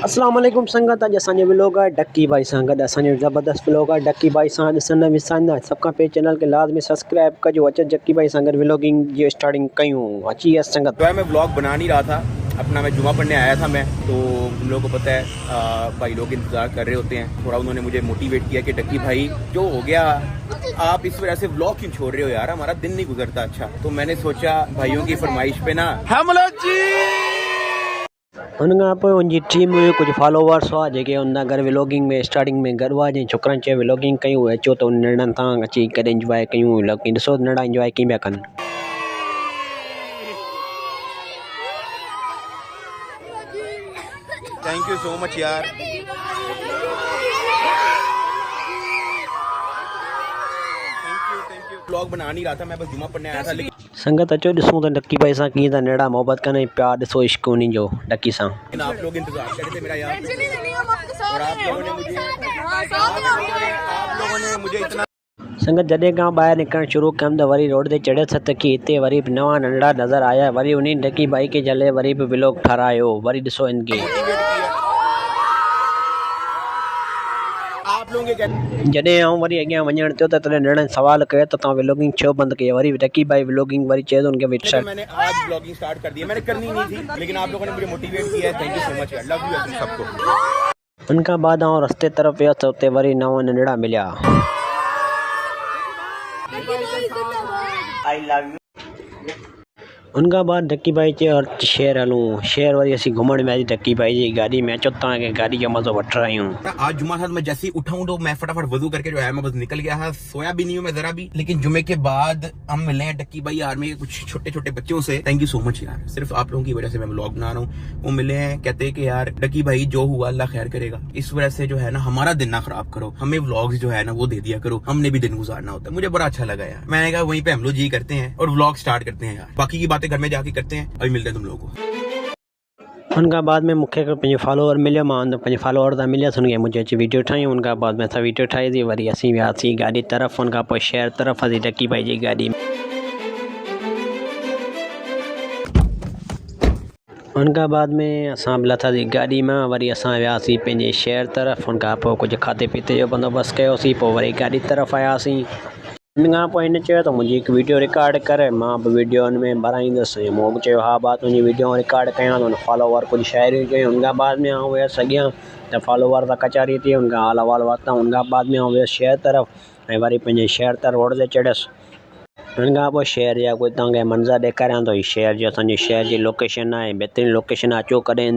अस्सलाम वालेकुम संगत। अॼु असांजो व्लॉग आहे डक्की भाई सां गॾु। असांजो ज़बरदस्त व्लॉग आहे डक्की भाई सां। ॾिसण न विसारींदा, सभ खां पहिरीं चैनल खे लाज़मी सब्सक्राइब कजो। अचो डक्की भाई सां गॾु व्लॉगिंग जी स्टार्टिंग कयूं। अची वियसि संगत। तो है मैं व्लॉग बना नहीं रहा था अपना, मैं जुमा पढ़ने आया था मैं। तो तुम लोगों को पता है भाई लोग इंतज़ार कर रहे होते हैं। थोड़ा उन्होंने मुझे मोटिवेट किया कि डक्की भाई जो हो गया, आप इस वजह से व्लॉग क्यों छोड़ रहे हो यार, हमारा दिन नहीं गुजरता अच्छा। तो मैंने सोचा भाइयों की फरमाइश पे ना हमला जी हुन खां पोइ हुनजी टीम में कुझु फॉलोवर्स हुआ जेके हुन सां गॾु व्लॉगिंग में स्टार्टिंग में गॾु हुआ। जंहिं छोकिरनि चयो व्लॉगिंग कयूं, अचो त उन निड़नि सां अची करे इंजॉय कयूं। व्लॉगिंग ॾिसो निड़ा इंजॉय कीअं पिया कनि। थैंक यू सो मच यार। Thank you. व्लॉग बना नहीं रहा था मैं, बस जुमा पढ़ने आया था। लेकिन संगत अचो ॾिसूं त डक्की भाई सां कीअं त निड़ा मोहबत कनि, प्यार ॾिसो इश्क उन्हनि जो डक्की सां। आप लोग इंतजार कर रहे थे मेरा यार, और आप लोगों ने मुझे इतना संगत जॾहिं खां ॿाहिरि निकिरणु शुरू कयमि त वरी रोड ते चढ़ियसि त की हिते वरी बि नवां नंढड़ा नज़र आया। वरी उन डक्की भाई खे जले वरी बि व्लॉग ठारायो। वरी ॾिसो इनखे आप लोगों के जॾहिं आउं वरी अॻियां वञणु थियो त तॾहिं निड़नि सवाल कयो त तव्हां व्लॉगिंग छो बंदि कई। वरी डक्की भाई व्लॉगिंग वरी चए थो उनखे मैंने आज ब्लॉगिंग स्टार्ट कर दी है। मैंने करनी नहीं थी, लेकिन आप लोगों ने मुझे मोटिवेट किया है। थैंक यू सो मच यार, लव यू तुम सबको। उनखां बाद आउं रस्ते तरफ़ वियुसि त उते वरी नवां नंढड़ा मिलिया। I love you. उनखां बाद डक्की भाई चयो शहर हलूं। शहर वरी असीं घुमण वियासीं डक्की भाई जी गाड़ी में। अचो तव्हांखे गाड़ी जो मज़ो वठी आहियूं। आज जुमा था, मैं जैसे ही उठा हूं तो मैं फटाफट वजू करके जो है मैं बस निकल गया था। सोया भी नहीं हूं मैं जरा भी। लेकिन जुमे के बाद हम मिले हैं डक्की भाई यार में कुछ छोटे छोटे बच्चों से। थैंक यू सो मच यार, सिर्फ आप लोगों की वजह से मैं व्लॉग बना रहा हूँ। वो मिले हैं, कहते हैं कि यार डक्की भाई जो हुआ अल्लाह खैर करेगा, इस वजह से जो है ना हमारा दिन ना खराब करो, हमें व्लॉग्स जो है ना वो दे दिया करो, हमने भी दिन गुजारना होता है। मुझे बड़ा अच्छा लगा यार। मैंने कहा वहीं पे हम लोग जी करते हैं और व्लॉग स्टार्ट करते हैं यार। बाकी की बातें घर में जाके करते हैं। अभी मिलते हैं तुम लोगों को। उनखां बाद में मूंखे पंहिंजो फॉलोवर मिलियो। मां पंहिंजे फॉलोवर सां मिलियसि, हुनखे मुंहिंजी अची वीडियो ठाहियूं। उनखां बाद में असां वीडियो ठाहीसीं। वरी असीं वियासीं गाॾी तरफ़। उनखां पोइ शहर तरफ़ असीं डक्की भाई जी गाॾी में। उनखां बाद में असां लथासीं गाॾी मां। वरी असां वियासीं पंहिंजे शहर तरफ़। उनखां पोइ कुझु खाधे पीते जो बंदोबस्तु कयोसीं। पोइ वरी गाॾी तरफ़ आयासीं। हिन खां पोइ हिन चयो त मुंहिंजी हिकु वीडियो रिकॉर्ड करे, मां बि वीडियो हुन में भराईंदुसि। मूं बि चयो हा भाउ तुंहिंजी वीडियो रिकॉर्ड कयां थो। फॉलोवर कुझु शाइरियूं चयूं। हुनखां बाद में आउं वियुसि अॻियां त फॉलोवर त कचारी थी। हुनखां हाल अहिवाल वरिता। हुनखां बाद में आउं वियुसि शहर तरफ़ ऐं वरी पंहिंजे शहर तरफ़ रोड ते चढ़ियुसि। हुनखां पोइ शहर जा कुझु तव्हांखे मंज़र ॾेखारियां थो। हीउ शहर जो असांजे शहर जी लोकेशन आहे, बहितरीनु लोकेशन आहे। अचो कॾहिं